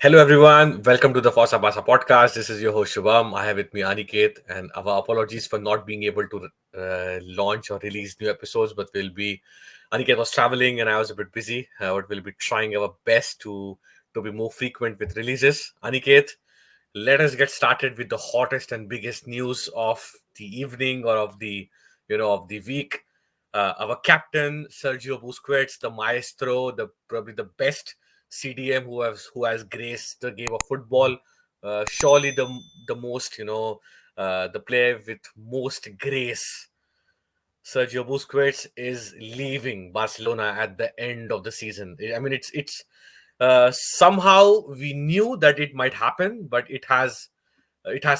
Hello, everyone. Welcome to the Fossa Basa podcast. This is your host Shubham. I have with me Aniket, and our apologies for not being able to launch or release new episodes. But Aniket was traveling, and I was a bit busy. But we'll be trying our best to be more frequent with releases. Aniket, let us get started with the hottest and biggest news of the evening or of the week. Our captain Sergio Busquets, the maestro, the probably the best CDM who has graced the game of football. Surely the most the player with most grace. Sergio Busquets is leaving Barcelona at the end of the season. I mean, it's somehow we knew that it might happen, but it has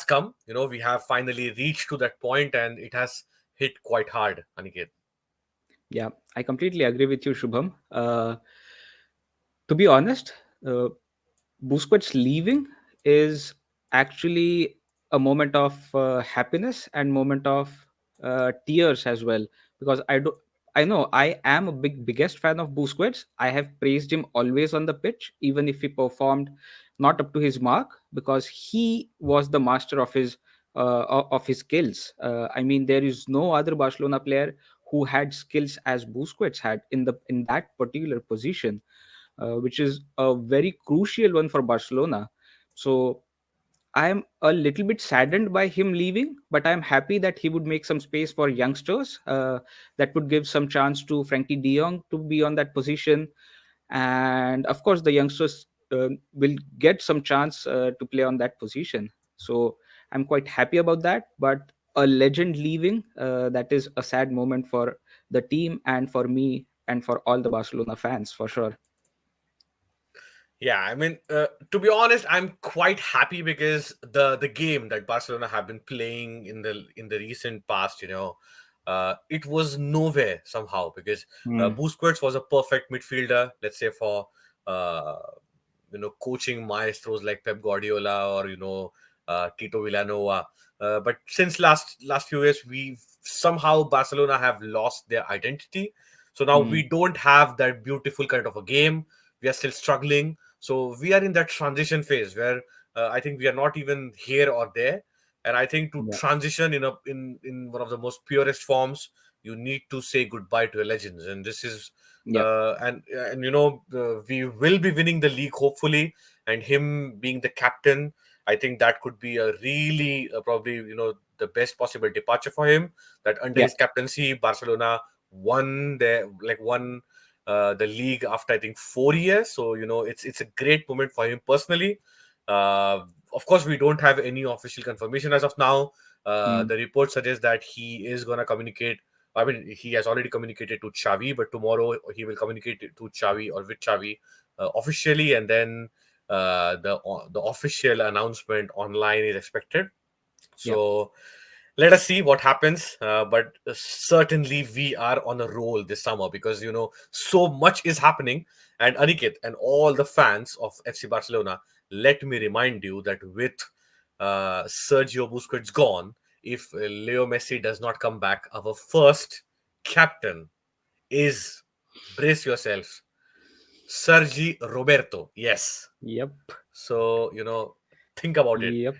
come. We have finally reached to that point, and it has hit quite hard, Aniket. Yeah, I completely agree with you, Shubham. To be honest, uh, Busquets leaving is actually a moment of happiness and moment of tears as well, because I know I am a biggest fan of Busquets. I have praised him always on the pitch, even if he performed not up to his mark, because he was the master of his skills. I mean, there is no other Barcelona player who had skills as Busquets had in that particular position, which is a very crucial one for Barcelona. So I am a little bit saddened by him leaving, but I am happy that he would make some space for youngsters. That would give some chance to Frankie De Jong to be on that position, and of course the youngsters will get some chance to play on that position. So I'm quite happy about that. But a legend leaving, that is a sad moment for the team and for me and for all the Barcelona fans for sure. Yeah, I mean, to be honest, I'm quite happy because the game that Barcelona have been playing in the recent past, it was nowhere somehow because Hmm. Busquets was a perfect midfielder. Let's say for uh, coaching maestros like Pep Guardiola or Tito Villanova. But since last few years, we somehow Barcelona have lost their identity. So now Hmm. we don't have that beautiful kind of a game. We are still struggling. So we are in that transition phase where I think we are not even here or there. And I think to Yeah. transition in one of the most purest forms, you need to say goodbye to your legends. And this is Yeah. we will be winning the league hopefully, and him being the captain, I think that could be a really probably the best possible departure for him. That under Yeah. his captaincy, Barcelona won the league after I think 4 years. So it's a great moment for him personally. Uh, of course, we don't have any official confirmation as of now. Hmm. The report suggests that he is gonna communicate. I mean, he has already communicated to Xavi, but tomorrow he will communicate it to Xavi or with Xavi officially, and then the official announcement online is expected. Yeah. So let us see what happens. But certainly we are on a roll this summer because so much is happening. And Aniket and all the fans of FC Barcelona, let me remind you that with Sergio Busquets gone, if Leo Messi does not come back, our first captain is, brace yourself, Sergi Roberto. Yes. Yep. So think about it. Yep.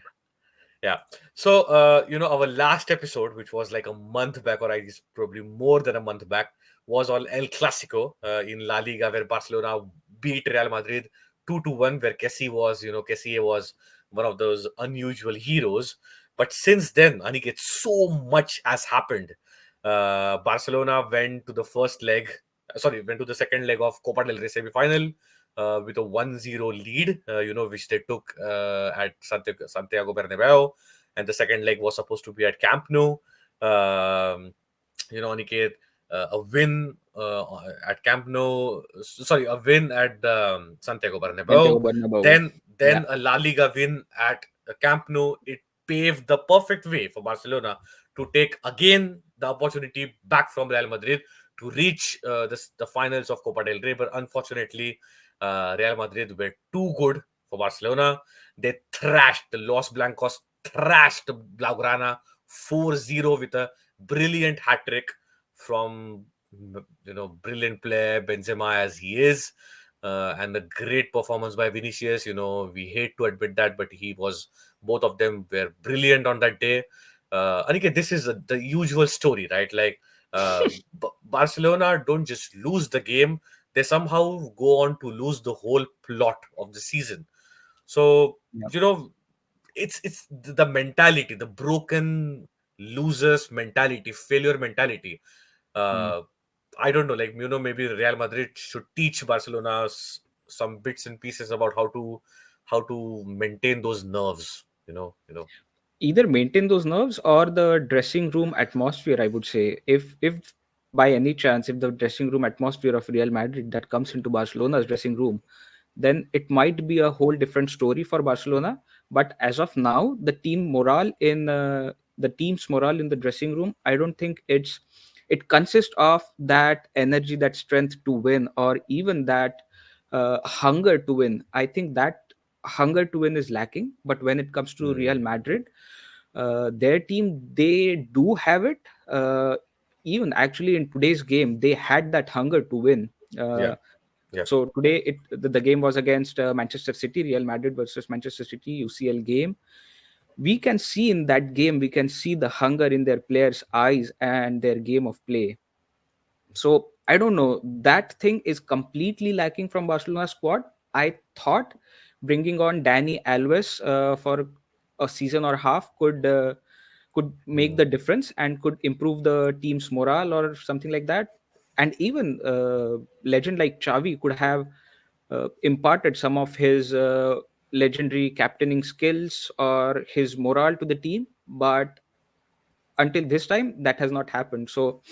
Yeah. So, our last episode, which was like a month back, or I guess probably more than a month back, was on El Clasico in La Liga, where Barcelona beat Real Madrid 2-1, where Kessie was one of those unusual heroes. But since then, Aniket, so much has happened. Barcelona went to the second leg of Copa del Rey semi-final with a 1-0 lead, which they took at Santiago Bernabeu, and the second leg was supposed to be at Camp Nou. Aniket, a win at Camp Nou, sorry, a win at Santiago Santiago Bernabeu, Bernabeu. then Yeah. then a La Liga win at Camp Nou. It paved the perfect way for Barcelona to take again the opportunity back from Real Madrid to reach the finals of Copa del Rey. But unfortunately, Real Madrid were too good for Barcelona. They thrashed the Los Blancos, thrashed the Blaugrana 4-0 with a brilliant hat trick from brilliant player Benzema as he is. and the great performance by Vinicius. We hate to admit that, but both of them were brilliant on that day. Aniket, this is the usual story, right? Like, Barcelona don't just lose the game, they somehow go on to lose the whole plot of the season. So, Yeah. it's the mentality, the broken losers mentality, failure mentality. Mm. Uh, I don't know, like, maybe Real Madrid should teach Barcelona some bits and pieces about how to maintain those nerves. Either maintain those nerves or the dressing room atmosphere, I would say. If by any chance, if the dressing room atmosphere of Real Madrid that comes into Barcelona's dressing room, then it might be a whole different story for Barcelona. But as of now, the team's morale in the dressing room, I don't think it consists of that energy, that strength to win, or even that hunger to win. I think that hunger to win is lacking. But when it comes to Real Mm, Madrid, their team, they do have it. Even actually in today's game, they had that hunger to win. yeah, Uh, yeah, so today, the game was against Manchester City, Real Madrid versus Manchester City UCL game. We can see in that game, we can see the hunger in their players' eyes and their game of play. So I don't know. That thing is completely lacking from Barcelona squad. I thought bringing on Danny Alves for a season or half could make mm, the difference and could improve the team's morale or something like that. And even legend like Xavi could have imparted some of his legendary captaining skills or his morale to the team. But until this time, that has not happened. So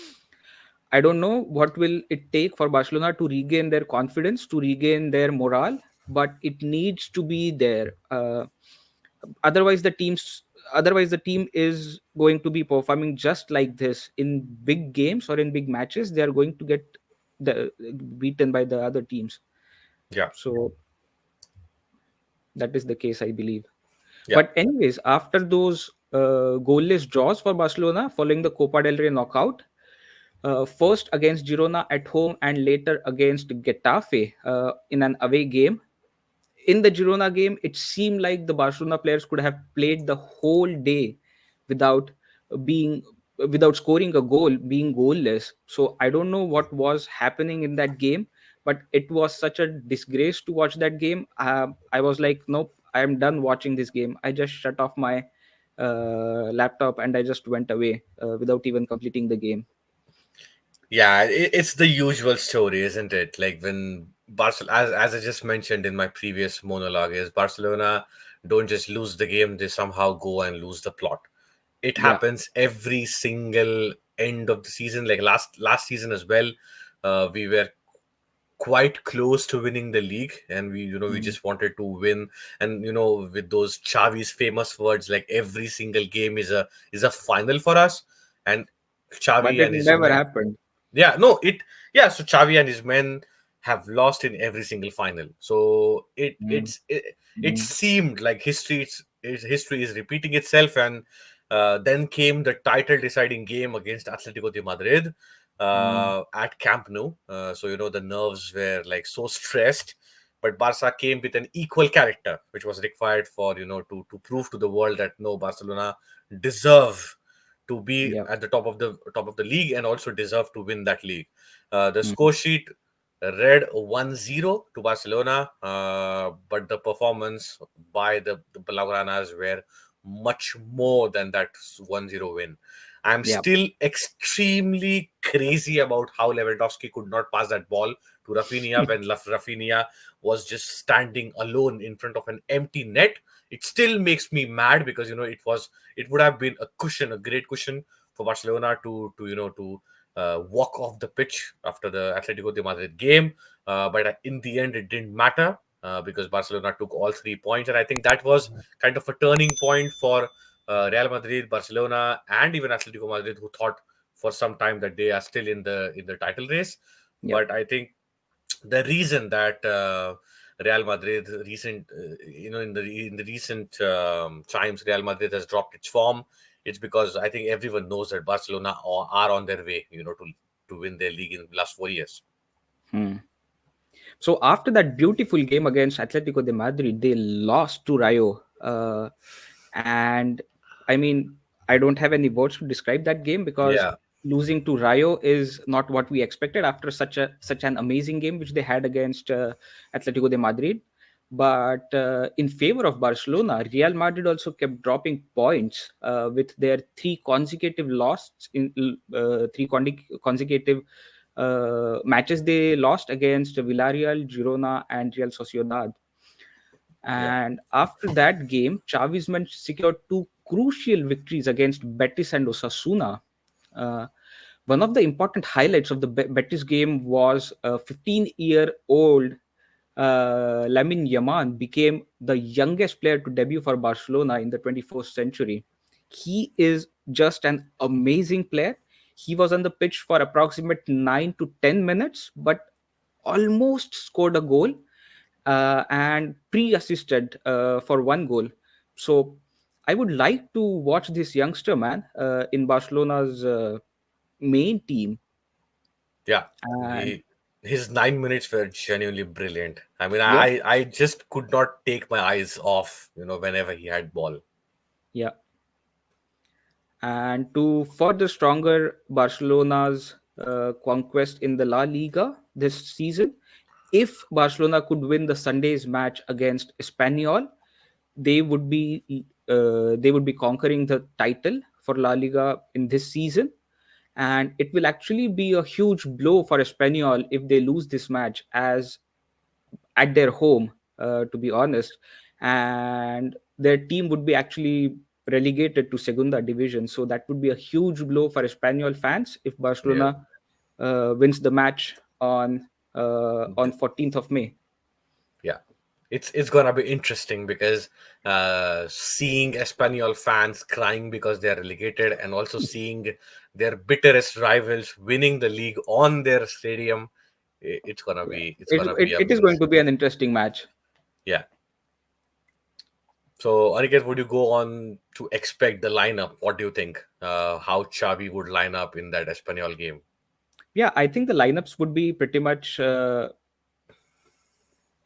I don't know what will it take for Barcelona to regain their confidence, to regain their morale, but it needs to be there. Otherwise, the team is going to be performing just like this in big games or in big matches. They are going to get the beaten by the other teams. yeah, So that is the case, I believe. yeah. But anyways, after those goalless draws for Barcelona following the Copa del Rey knockout, first against Girona at home and later against Getafe in an away game. In the Girona game, it seemed like the Barcelona players could have played the whole day without being without scoring a goal, being goalless. So I don't know what was happening in that game, but it was such a disgrace to watch that game. I was like, nope, I am done watching this game. I just shut off my laptop and I just went away without even completing the game. Yeah, it's the usual story, isn't it? Like, when Barcelona, as I just mentioned in my previous monologue, is Barcelona don't just lose the game; they somehow go and lose the plot. It Yeah, happens every single end of the season. Like last season as well, we were quite close to winning the league, and we mm. just wanted to win. And with those Xavi's famous words, like, every single game is a final for us. And But Xavi it and his never men, happened. yeah, no, so Xavi and his men have lost in every single final. So Mm. it seemed like history is repeating itself. And then came the title deciding game against Atletico de Madrid Mm. at Camp Nou. So the nerves were like so stressed, but Barca came with an equal character, which was required for to prove to the world that no, Barcelona deserve to be Yeah. at the top of the league and also deserve to win that league. The Mm. score sheet read 1-0 to Barcelona, but the performance by the Blaugranas were much more than that 1-0 win. I'm Yeah. still extremely crazy about how Lewandowski could not pass that ball to Rafinha when Rafinha was just standing alone in front of an empty net. It still makes me mad because it would have been a cushion, a great cushion for Barcelona to walk off the pitch after the Atletico de Madrid game. But in the end, it didn't matter because Barcelona took all 3 points, and I think that was kind of a turning point for Real Madrid, Barcelona, and even Atletico Madrid, who thought for some time that they are still in the title race. Yeah. But I think the reason that Real Madrid in the recent times Real Madrid has dropped its form, it's because I think everyone knows that Barcelona are on their way, to win their league in the last 4 years. Hmm. So after that beautiful game against Atletico de Madrid, they lost to Rayo. And I mean, I don't have any words to describe that game because Yeah, losing to Rayo is not what we expected after such an amazing game which they had against Atletico de Madrid. But in favor of Barcelona, Real Madrid also kept dropping points with their three consecutive losses in consecutive matches they lost against Villarreal, Girona, and Real Sociedad. yeah, And after that game, Xavi's men secured two crucial victories against Betis and Osasuna. Uh, One of the important highlights of the Betis game was a 15-year-old Lamine Yaman became the youngest player to debut for Barcelona in the 21st century. He is just an amazing player. He was on the pitch for approximate 9 to 10 minutes, but almost scored a goal and pre-assisted for one goal. So I would like to watch this youngster man in Barcelona's main team. yeah. And His 9 minutes were genuinely brilliant. I mean, yeah, I just could not take my eyes off, whenever he had ball. yeah. And to further stronger Barcelona's conquest in the La Liga this season, if Barcelona could win the Sunday's match against Espanyol, they would be conquering the title for La Liga in this season, and it will actually be a huge blow for Espanyol if they lose this match as at their home, to be honest, and their team would be actually relegated to Segunda Division. So that would be a huge blow for Espanyol fans if Yeah. Barcelona wins the match on 14th of May. Yeah, it's gonna be interesting because seeing Espanyol fans crying because they are relegated, and also seeing their bitterest rivals winning the league on their stadium, it's gonna Yeah, be it's gonna be it is going amazing. to be an interesting match. Yeah. So Aniket, would you go on to expect the lineup? What do you think? How Xavi would line up in that Espanyol game? Yeah, I think the lineups would be pretty much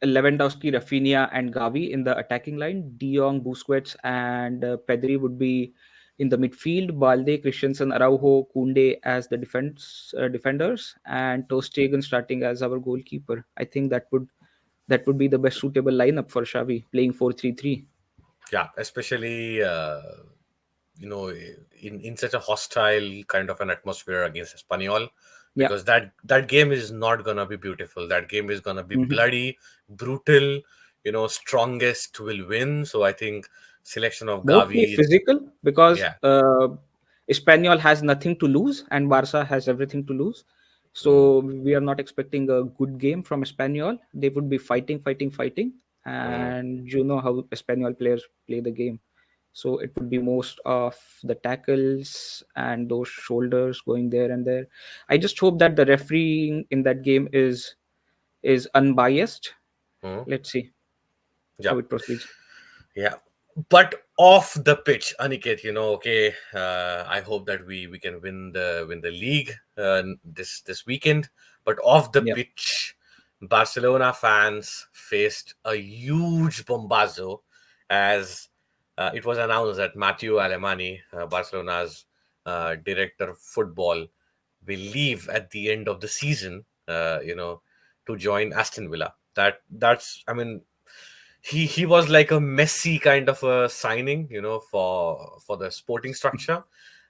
Lewandowski, Rafinha, and Gavi in the attacking line. De Jong, Busquets, and Pedri would be in the midfield. Balde, Christensen, Araujo, Kunde as the defenders, and Ter Stegen starting as our goalkeeper. I think that would be the best suitable lineup for Xavi playing 4-3-3. Yeah, especially in such a hostile kind of an atmosphere against Espanyol, Yeah. because that game is not gonna be beautiful. That game is gonna be Mhm. bloody, brutal. Strongest will win. So I think selection of Mostly Gavi. physical because Yeah. Espanyol has nothing to lose and Barca has everything to lose. Mm, So we are not expecting a good game from Espanyol. They would be fighting, fighting, fighting, mm, and you know how Espanyol players play the game. So it would be most of the tackles and those shoulders going there and there. I just hope that the refereeing in that game is unbiased. mm. Let's see Yeah. how it proceeds. Yeah, but off the pitch, Aniket, okay. I hope that we can win the league this weekend. But off the Yeah, pitch, Barcelona fans faced a huge bombazo as it was announced that Matthew Alemany, Barcelona's director of football, will leave at the end of the season. To join Aston Villa. That's, I mean, he was like a Messi kind of a signing, for the sporting structure.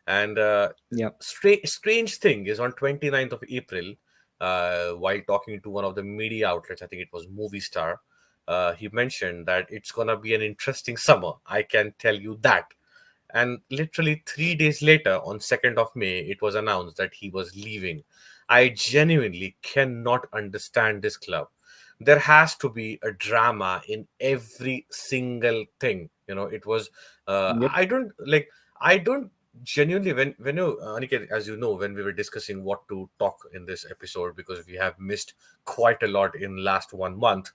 And yeah, strange thing is, on 29th of April, while talking to one of the media outlets, I think it was Movie Star, he mentioned that it's gonna be an interesting summer. I can tell you that. And literally 3 days later, on 2nd of May, it was announced that he was leaving. I genuinely cannot understand this club. There has to be a drama in every single thing. It was, yep, I don't genuinely, when you, Aniket, as you know, when we were discussing what to talk in this episode, because we have missed quite a lot in last 1 month.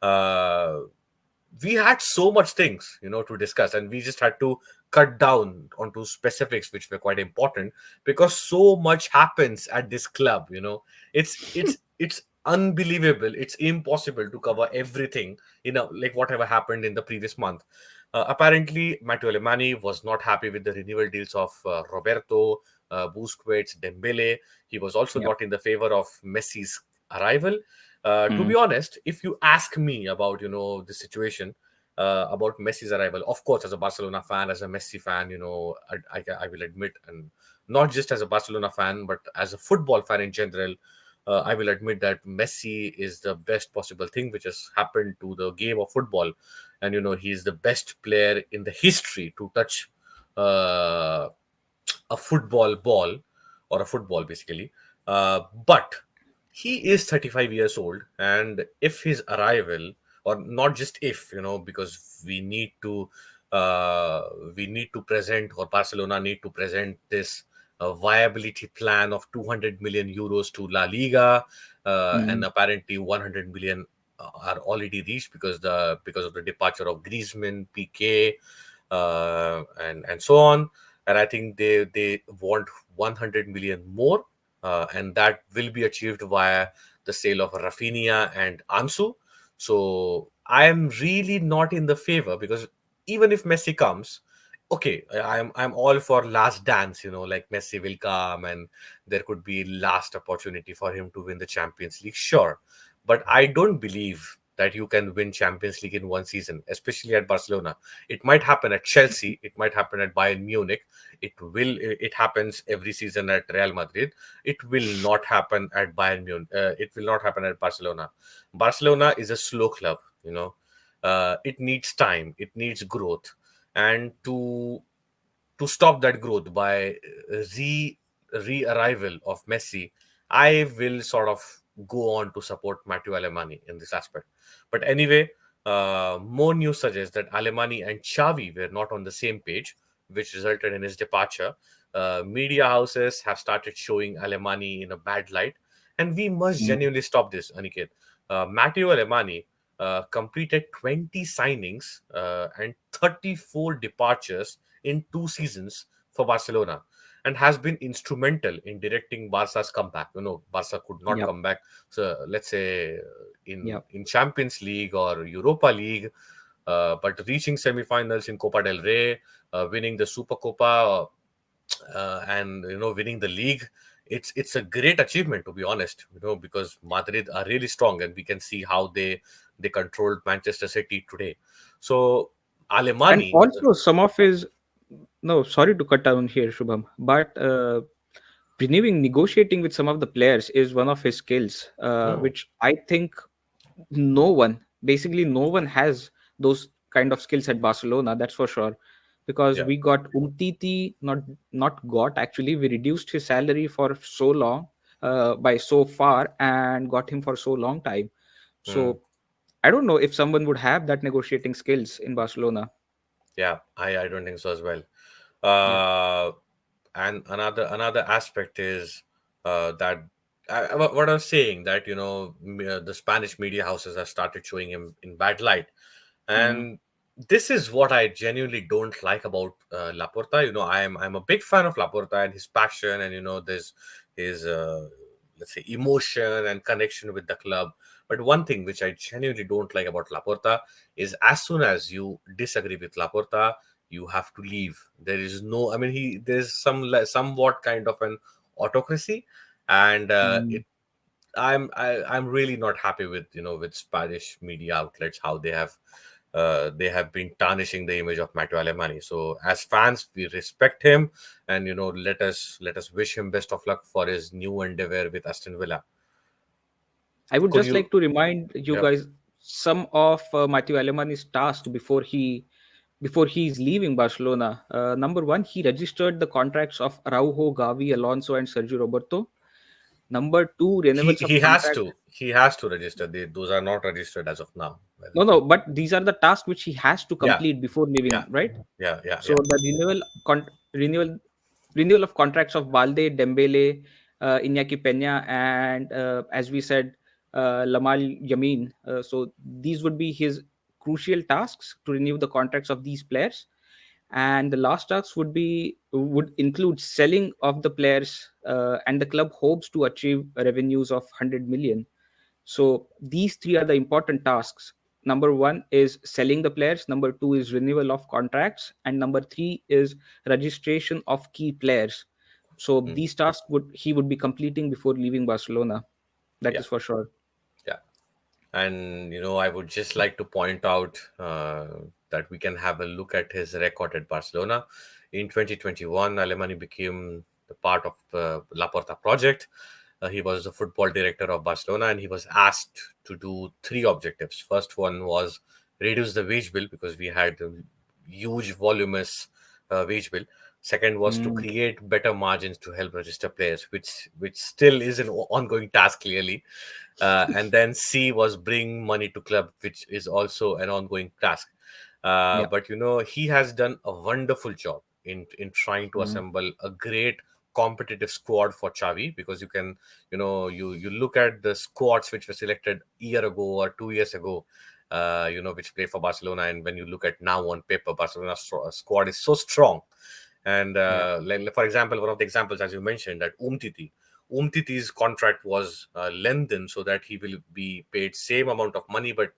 uh we had so much things, to discuss, and we just had to cut down onto specifics which were quite important, because so much happens at this club. It's unbelievable. It's impossible to cover everything, like whatever happened in the previous month. Apparently, Matteo Alemany was not happy with the renewal deals of Roberto, Busquets, Dembele. He was also Yep. not in the favor of Messi's arrival. To be Mm. honest, if you ask me about the situation about Messi's arrival, of course, as a Barcelona fan, as a Messi fan, I will admit, and not just as a Barcelona fan, but as a football fan in general, I will admit that Messi is the best possible thing which has happened to the game of football, and he's the best player in the history to touch uh, a football ball, or a football basically. But he is 35 years old, and if his arrival, or not just if, because uh, we need to present, or Barcelona need to present this viability plan of 200 million euros to La Liga, and Mm. apparently 100 million are already reached because of the departure of Griezmann, Pique, and so on. And I think they want 100 million more, and that will be achieved via the sale of Rafinha and Ansu. So I am really not in the favor, because even if Messi comes, okay, I'm all for last dance, like Messi will come and there could be last opportunity for him to win the Champions League, sure. But I don't believe that you can win Champions League in one season, especially at Barcelona. It might happen at Chelsea, it might happen at Bayern Munich, it happens every season at Real Madrid. It will not happen at Bayern Munich. It will not happen at Barcelona. Barcelona is a slow club, it needs time, it needs growth, and to stop that growth by re re-arrival of Messi, I will sort of go on to support Matteo Alemany in this aspect. But anyway, more news suggests that Alemany and Xavi were not on the same page, which resulted in his departure. Media houses have started showing Alemany in a bad light, and we must Mm. genuinely stop this, Aniket. Matteo Alemany completed 20 signings and 34 departures in 2 seasons for Barcelona, and has been instrumental in directing Barca's comeback. Barca could not Yep. come back. So let's say in Yep. in Champions League or Europa League, but reaching semifinals in Copa del Rey, winning the Super Copa, and winning the league. It's a great achievement, to be honest. Because Madrid are really strong, and we can see how they controlled Manchester City today. So And Alemani, also some of his, no, sorry to cut down here, Shubham, but renewing, negotiating with some of the players is one of his skills, hmm, which I think basically no one has those kind of skills at Barcelona, that's for sure. Because yeah. we got Umtiti, not got actually, we reduced his salary for so long, by so far, and got him for so long time. Hmm. So I don't know if someone would have that negotiating skills in Barcelona. Yeah, I don't think so as well. Yep. Uh, and another aspect is that what I was saying, that the Spanish media houses have started showing him in bad light, Mm. and this is what I genuinely don't like about Laporta. I'm a big fan of Laporta and his passion, and there's his let's say emotion and connection with the club. But one thing which I genuinely don't like about Laporta is, as soon as you disagree with Laporta, you have to leave. There is no, I mean, there's somewhat kind of an autocracy, and Mm. I'm really not happy with with Spanish media outlets, how they have been tarnishing the image of Matteo Alemany. So as fans, we respect him, and let us wish him best of luck for his new endeavor with Aston Villa. I would Could just you? like to remind you Yeah. guys some of Matthew Alemany's tasks before he's leaving Barcelona. Number one, he registered the contracts of Araujo, Gavi, Alonso, and Sergio Roberto. Number two, He renewals of he has contract. to he has to register. Those are not registered as of now, by the No, way. no, but these are the tasks which he has to Yeah, complete before leaving, yeah, right? yeah. So the renewal renewal of contracts of Balde, Dembele, Iñaki Peña, and as we said, Lamal Yamin. So these would be his crucial tasks to renew the contracts of these players. And the last tasks would include selling of the players, and the club hopes to achieve revenues of 100 million. So these three are the important tasks. Number one is selling the players, number two is renewal of contracts, and number three is registration of key players. So Hmm. these tasks would be completing before leaving Barcelona. That Yeah, is for sure. yeah. And I would just like to point out that we can have a look at his record at Barcelona. In 2021, Alemany became the part of the Laporta project. He was the football director of Barcelona, and he was asked to do three objectives. First one was reduce the wage bill because we had a huge voluminous wage bill. Second was to Mm, create better margins to help register players, which still is an ongoing task clearly. And then C was bring money to club, which is also an ongoing task. yeah. But he has done a wonderful job in trying to Mm, assemble a great competitive squad for Xavi, because you look at the squads which were selected a year ago or 2 years ago, which play for Barcelona, and when you look at now on paper, Barcelona's squad is so strong. And yeah. for example, one of the examples, as you mentioned, that Umtiti's contract was lengthened so that he will be paid same amount of money, but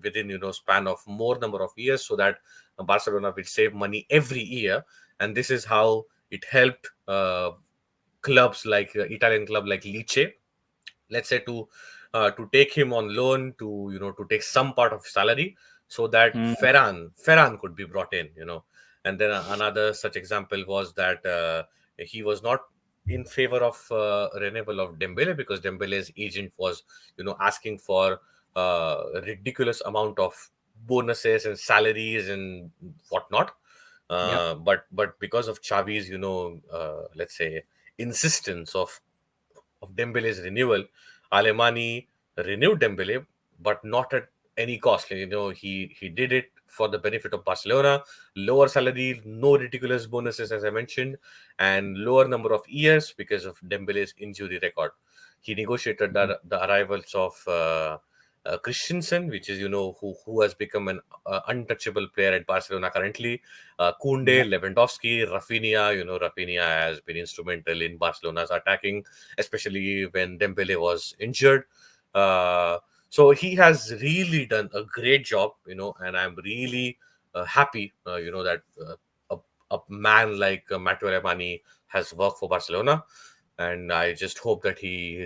within span of more number of years, so that Barcelona will save money every year. And this is how it helped clubs like Italian club like Lecce, let's say, to take him on loan, to to take some part of salary, so that Mm, Ferran could be brought in. And then another such example was that he was not in favor of renewal of Dembele, because Dembele's agent was asking for ridiculous amount of bonuses and salaries and whatnot. yeah. But because of Xavi's let's say insistence of Dembele's renewal, Alemany renewed Dembele, but not at any cost. He did it for the benefit of Barcelona. Lower salary, no ridiculous bonuses, as I mentioned, and lower number of years because of Dembele's injury record. He negotiated Mm, the arrivals of Christensen, which is who has become an untouchable player at Barcelona currently. yeah. Kunde, Lewandowski, Rafinha. Rafinha has been instrumental in Barcelona's attacking, especially when Dembele was injured. So he has really done a great job, and I'm really happy, that a man like Matteo Alemany has worked for Barcelona, and I just hope that he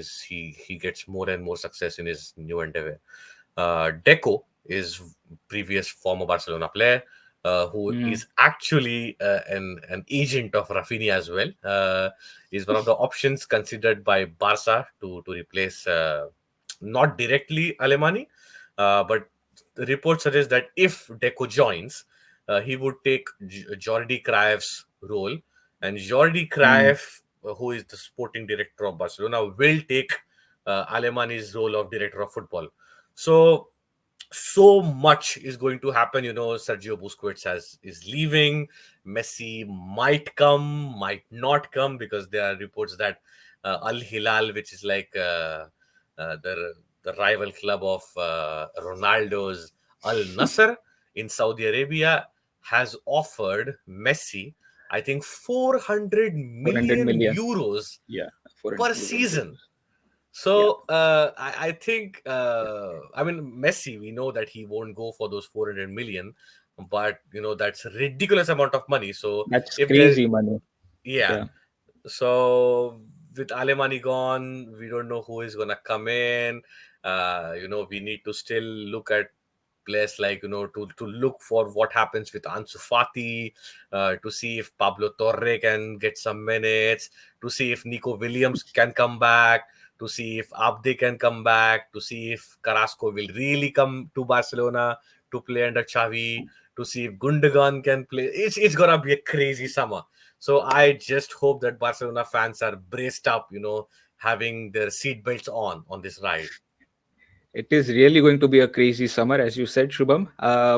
gets more and more success in his new endeavor. Deco is previous former Barcelona player, who Mm, is actually an agent of Rafinha as well. Is one of the options considered by Barca to replace, not directly Alemany, but the report suggests that if Deco joins, he would take Jordi Cruyff's role, and Jordi mm. Cruyff, who is the sporting director of Barcelona, will take Alemany's role of director of football. So much is going to happen. Sergio Busquets is leaving. Messi might come, might not come, because there are reports that Al Hilal, which is like the rival club of Ronaldo's Al Nasser in Saudi Arabia, has offered Messi, I think, 400 400 million million. euros Yeah. 400 per million season. euros. Yeah. So I think, I mean, Messi, we know that he won't go for those 400 million, but that's a ridiculous amount of money. So That's if there, crazy money. yeah, Yeah. so with Alemany gone, we don't know who is gonna come in. We need to still look at players like to look for what happens with Ansu Fati, to see if Pablo Torre can get some minutes, to see if Nico Williams can come back, to see if Abde can come back, to see if Carrasco will really come to Barcelona to play under Xavi, to see if Gundogan can play. It's gonna be a crazy summer. So I just hope that Barcelona fans are braced up, having their seat belts on this ride. It is really going to be a crazy summer, as you said, Shubham.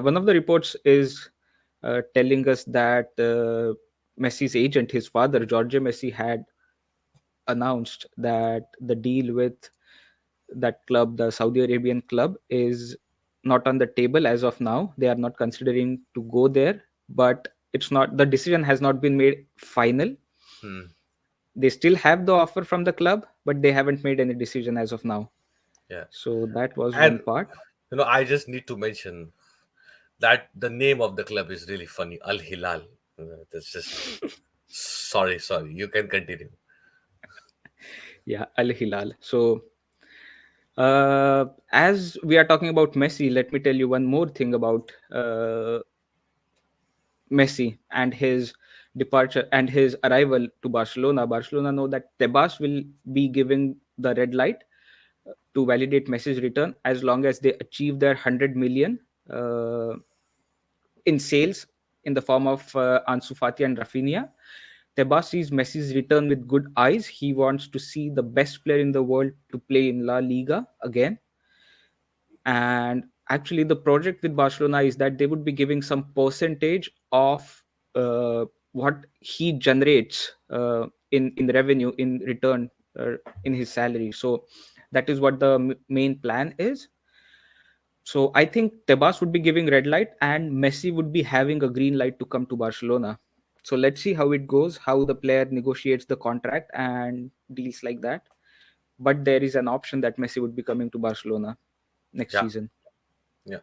One of the reports is telling us that Messi's agent, his father, Jorge Messi, had announced that the deal with that club, the Saudi Arabian club, is not on the table as of now. They are not considering to go there, but it's not, the decision has not been made final. Hmm. They still have the offer from the club, but they haven't made any decision as of now. Yeah. So that was one And part. I just need to mention that the name of the club is really funny. Al Hilal. That's just sorry. You can continue. Yeah, Al Hilal. So as we are talking about Messi, let me tell you one more thing about Messi and his departure and his arrival to Barcelona. Barcelona know that Tebas will be giving the red light to validate Messi's return as long as they achieve their 100 million uh, in sales in the form of Ansu Fati and Rafinha. Tebas sees Messi's return with good eyes. He wants to see the best player in the world to play in La Liga again. And actually, the project with Barcelona is that they would be giving some percentage of what he generates in revenue in return in his salary. So that is what the main plan is. So I think Tebas would be giving red light and Messi would be having a green light to come to Barcelona. So let's see how it goes, how the player negotiates the contract and deals like that. But there is an option that Messi would be coming to Barcelona next Yeah, season. yeah.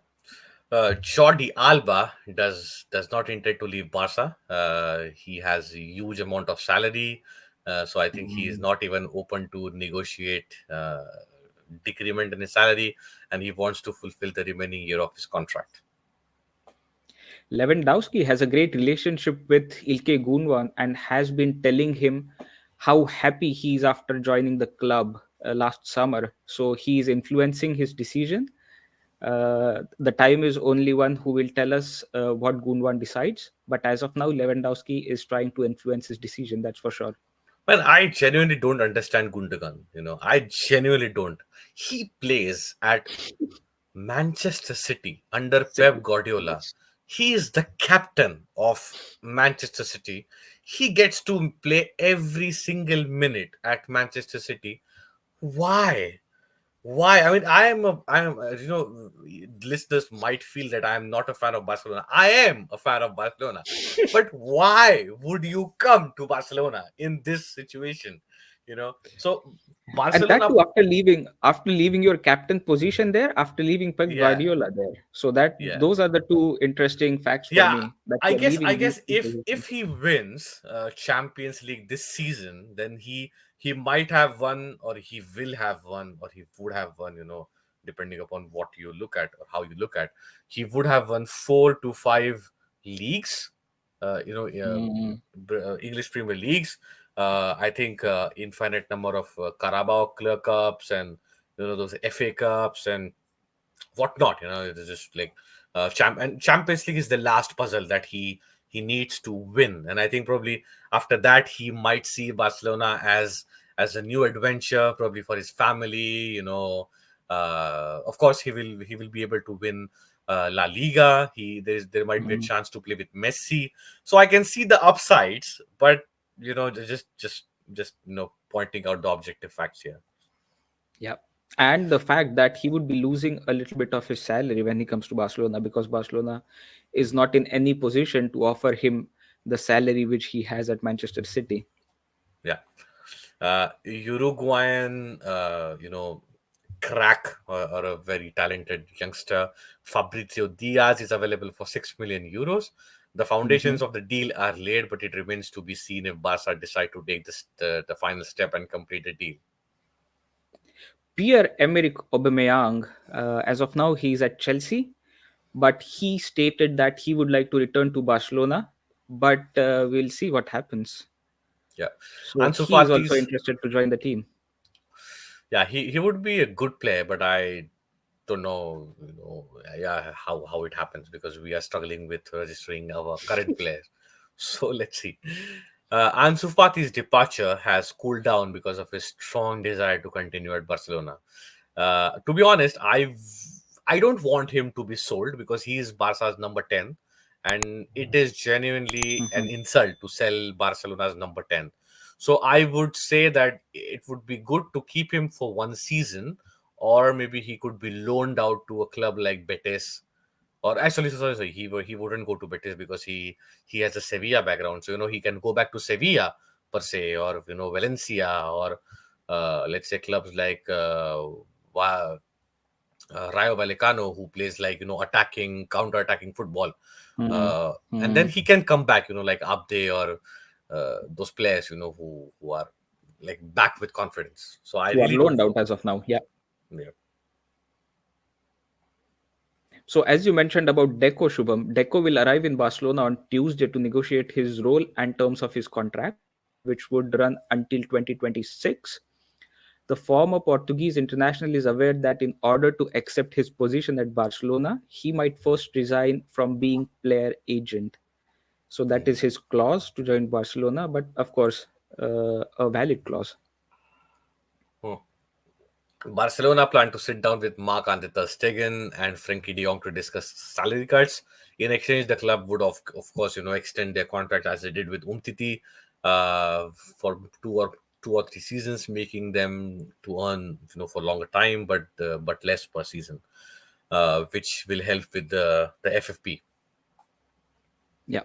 Jordi Alba does not intend to leave Barca. He has a huge amount of salary, so I think he is Mm. not even open to negotiate decrement in his salary, and he wants to fulfill the remaining year of his contract. Lewandowski has a great relationship with Ilke Gundogan and has been telling him how happy he is after joining the club last summer. So he is influencing his decision. The time is only one who will tell us what Gundogan decides. But as of now, Lewandowski is trying to influence his decision. That's for sure. Well, I genuinely don't understand Gundogan. I genuinely don't. He plays at Manchester City under Pep City. Guardiola. Yes. He is the captain of Manchester City. He gets to play every single minute at Manchester City. Why? Why? I mean, listeners might feel that I am not a fan of Barcelona. I am a fan of Barcelona. But why would you come to Barcelona in this situation? So And that Barcelona, too after leaving your captain position there, after leaving Pep yeah, Guardiola there. So that yeah. those are the two interesting facts for Yeah, me that I you're guess I leaving these guess two if positions. he wins Champions League this season, then he might have won, or he will have won, or he would have won. Depending upon what you look at or how you look at, he would have won 4 to 5 leagues. Mm. English Premier Leagues. I think infinite number of Carabao Cups, and those FA Cups and whatnot. It's just like and Champions League is the last puzzle that he needs to win, and I think probably after that he might see Barcelona as a new adventure, probably for his family. Of course he will be able to win La Liga. There might be a Mm. chance to play with Messi, so I can see the upsides, but just pointing out the objective facts here. Yeah. And the fact that he would be losing a little bit of his salary when he comes to Barcelona because Barcelona is not in any position to offer him the salary which he has at Manchester City. Yeah. Uruguayan, crack, or a very talented youngster, Fabrizio Diaz, is available for 6 million euros. The Mhm. foundations of the deal are laid, but it remains to be seen if Barca decide to take the final step and complete the deal. Pierre-Emerick Aubameyang, as of now, he's at Chelsea, but he stated that he would like to return to Barcelona, but we'll see what happens. Yeah. So Ansu he is also Fati's, interested to join the team. yeah, he would be a good player, but I don't know, yeah, how it happens, because we are struggling with registering our current players. So let's see. Ansu Fati's departure has cooled down because of his strong desire to continue at Barcelona. To be honest, I don't want him to be sold because he is Barca's number 10, and it is genuinely an Mhm. insult to sell Barcelona's number 10. So I would say that it would be good to keep him for one season, or maybe he could be loaned out to a club like Betis. Or actually, sorry, he wouldn't go to Betis because he has a Sevilla background. So he can go back to Sevilla per se, or Valencia, or let's say clubs like Rayo Vallecano, who plays like attacking, counter-attacking football, Hmm. and then Hmm. he can come back, like Abde or those players, who are like back with confidence. So I Who are really do loaned out hope. as of now. Yeah. Yeah. So, as you mentioned about Deco, Shubham, Deco will arrive in Barcelona on Tuesday to negotiate his role and terms of his contract, which would run until 2026. The former Portuguese international is aware that in order to accept his position at Barcelona, he might first resign from being player agent. So, that is his clause to join Barcelona, but of course, a valid clause. Hmm. Barcelona plan to sit down with Marc-Andre ter Stegen and Frenkie de Jong to discuss salary cuts. In exchange, the club would of course extend their contract as they did with Umtiti for two or three seasons, making them to earn for longer time, but less per season, which will help with the FFP. Yeah.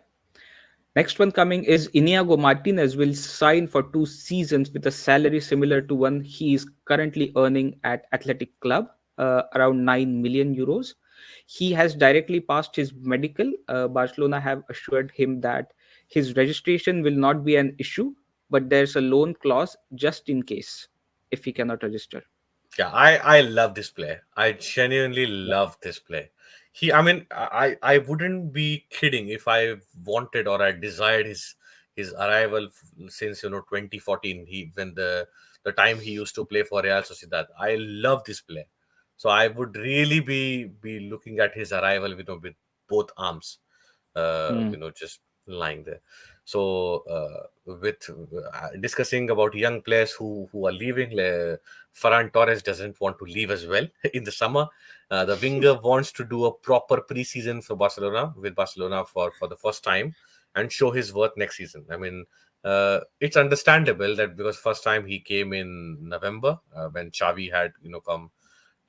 Next one coming is Inigo Martinez will sign for 2 seasons with a salary similar to one he is currently earning at Athletic Club, around 9 million euros. He has directly passed his medical. Barcelona have assured him that his registration will not be an issue, but there's a loan clause just in case if he cannot register. Yeah, I love this play. I genuinely Yeah. love this play. I mean, I wouldn't be kidding if I wanted or I desired his arrival since 2014. When the time he used to play for Real Sociedad. I love this play, so I would really be looking at his arrival, with both arms, Hmm. just lying there. So, with discussing about young players who are leaving, Ferran Torres doesn't want to leave as well in the summer. The winger wants to do a proper preseason for Barcelona with Barcelona for the first time and show his worth next season. I mean, it's understandable that because first time he came in November when Xavi had come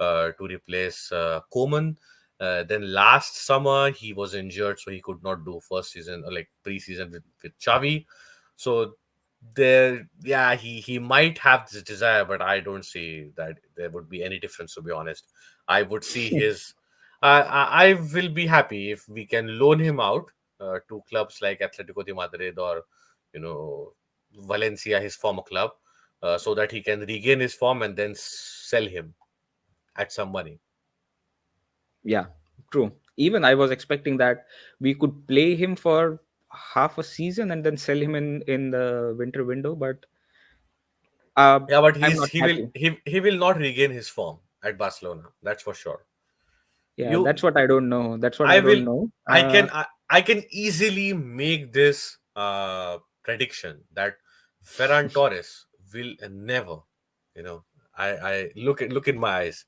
to replace Coman. Then last summer he was injured, so he could not do first season or like preseason with Xavi. So there, yeah, he might have this desire, but I don't see that there would be any difference. To be honest, I would see his. I will be happy if we can loan him out to clubs like Atletico de Madrid or you know Valencia, his former club, so that he can regain his form and then sell him at some money. Yeah, true. Even I was expecting that we could play him for half a season and then sell him in the winter window, but uh, Yeah, but I'm he's not he will happy. he will not regain his form at Barcelona. That's for sure. Yeah, You that's what I don't know. That's what I I will don't know. I can easily make this prediction that Ferran Torres will never, you know, I look in my eyes.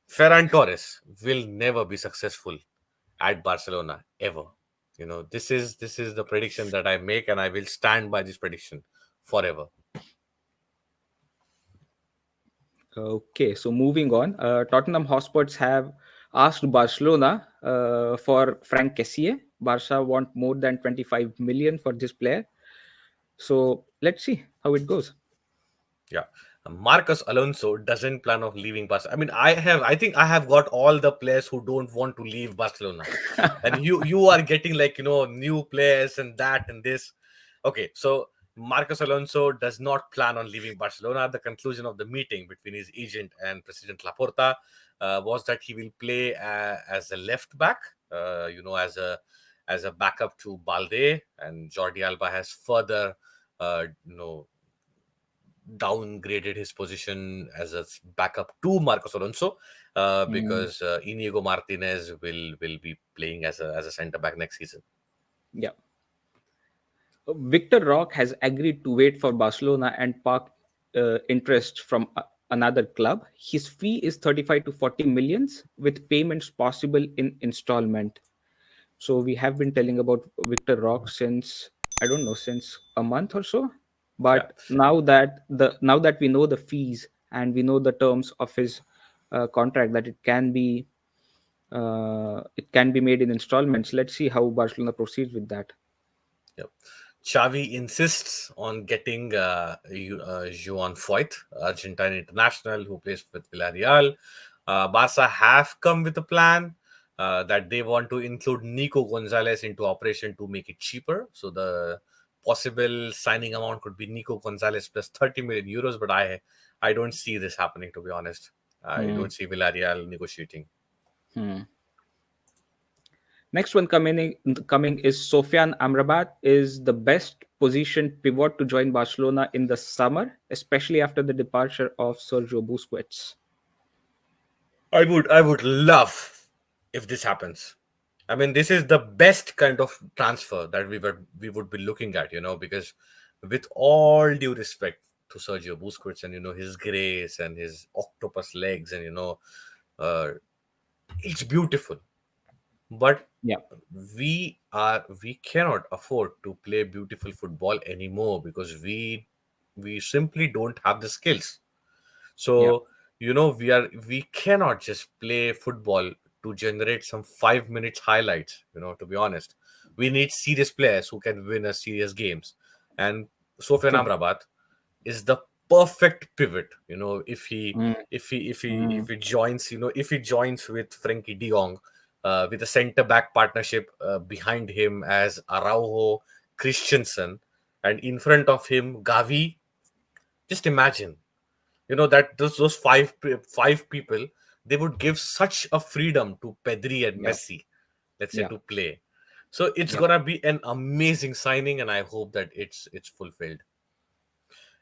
Ferran Torres will never be successful at Barcelona ever. This is the prediction that I make, and I will stand by this prediction forever. Okay, so moving on, Tottenham Hotspurs have asked Barcelona for Frank Kessie. Barca want more than 25 million for this player. So let's see how it goes. Yeah. Marcus Alonso doesn't plan of leaving Barcelona. I mean, I think I have got all the players who don't want to leave Barcelona. And you are getting like, new players and that and this. Okay, so Marcus Alonso does not plan on leaving Barcelona. The conclusion of the meeting between his agent and President Laporta was that he will play as a left back, as a backup to Balde, and Jordi Alba has further uh, you know downgraded his position as a backup to Marcos Alonso Hmm. because Inigo Martinez will be playing as a centre back next season. Yeah. Victor Roque has agreed to wait for Barcelona and park interest from another club. His fee is 35 to 40 millions with payments possible in installment. So we have been telling about Victor Roque since, I don't know, since a month or so. Yeah, But now that we know the fees and we know the terms of his contract, that it can be made in installments. Let's see how Barcelona proceeds with that. yeah. Xavi insists on getting Joan Foyth, Argentine international who plays with Villarreal. Barca have come with a plan that they want to include Nico Gonzalez into operation to make it cheaper. So the possible signing amount could be Nico Gonzalez plus 30 million euros, but I don't see this happening, to be honest. I Hmm. don't see Villarreal negotiating. Hmm. Next one coming is Sofian Amrabat is the best positioned pivot to join Barcelona in the summer, especially after the departure of Sergio Busquets. I would love if this happens. I mean, this is the best kind of transfer that we would be looking at, because with all due respect to Sergio Busquets and his grace and his octopus legs and uh, it's beautiful, but Yeah, we cannot afford to play beautiful football anymore because we simply don't have the skills. yeah, So, we cannot just play football to generate some 5 minutes highlights, to be honest. We need serious players who can win us serious games. And Sofian true. Amrabat is the perfect pivot, if he Mm, if he if he mm, if he joins, if he joins with Frankie de Jong, with a center back partnership behind him as Araujo, Christensen, and in front of him Gavi. Just imagine, that those five people, they would give such a freedom to Pedri and yeah, Messi, let's say, yeah, to play. So it's yeah. gonna be an amazing signing, and I hope that it's fulfilled.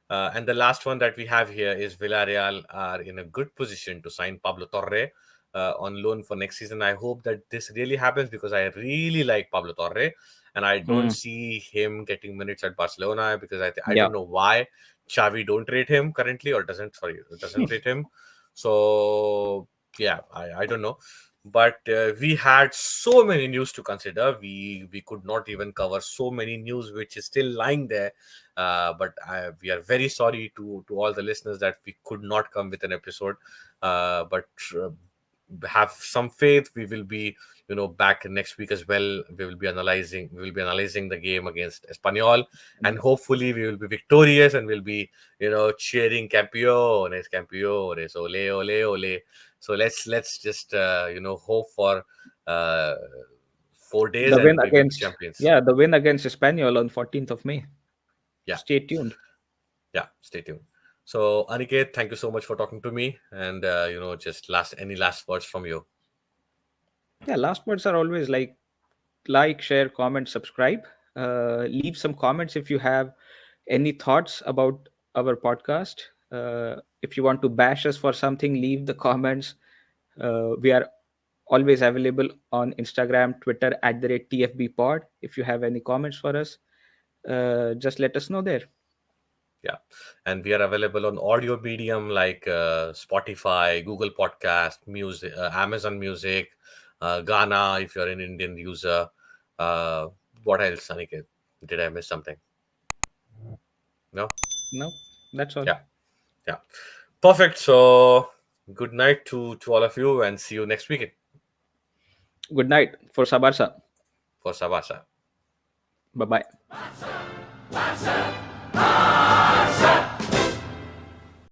And the last one that we have here is Villarreal are in a good position to sign Pablo Torre on loan for next season. I hope that this really happens because I really like Pablo Torre, and I don't Mm, see him getting minutes at Barcelona because I yeah. don't know why Xavi don't rate him currently, or doesn't rate him. So yeah, I don't know. But we had so many news to consider. We could not even cover so many news which is still lying there. But we are very sorry to all the listeners that we could not come with an episode. But have some faith. We will be, back next week as well. We will be analyzing the game against Espanyol, and Yeah. hopefully we will be victorious and we'll be, cheering campeones, campeones, ole, ole, ole. So let's just hope for uh, 4 days The win and we will be against champions. yeah, the win against Espanyol on 14th of May. Yeah. Stay tuned. Yeah, stay tuned. So, Aniket, thank you so much for talking to me. And, just any last words from you? Yeah, last words are always like, share, comment, subscribe. Leave some comments if you have any thoughts about our podcast. If you want to bash us for something, leave the comments. We are always available on Instagram, Twitter @TFB Pod. If you have any comments for us, just let us know there. Yeah. And we are available on audio medium like Spotify, Google Podcast, Music, Amazon Music, Ghana, if you're an Indian user. Uh, what else, Aniket? Did I miss something? No? No, that's all. Yeah. Yeah. Perfect. So, good night to all of you and see you next weekend Good night for Sabarsa. for Sabasa. Bye bye.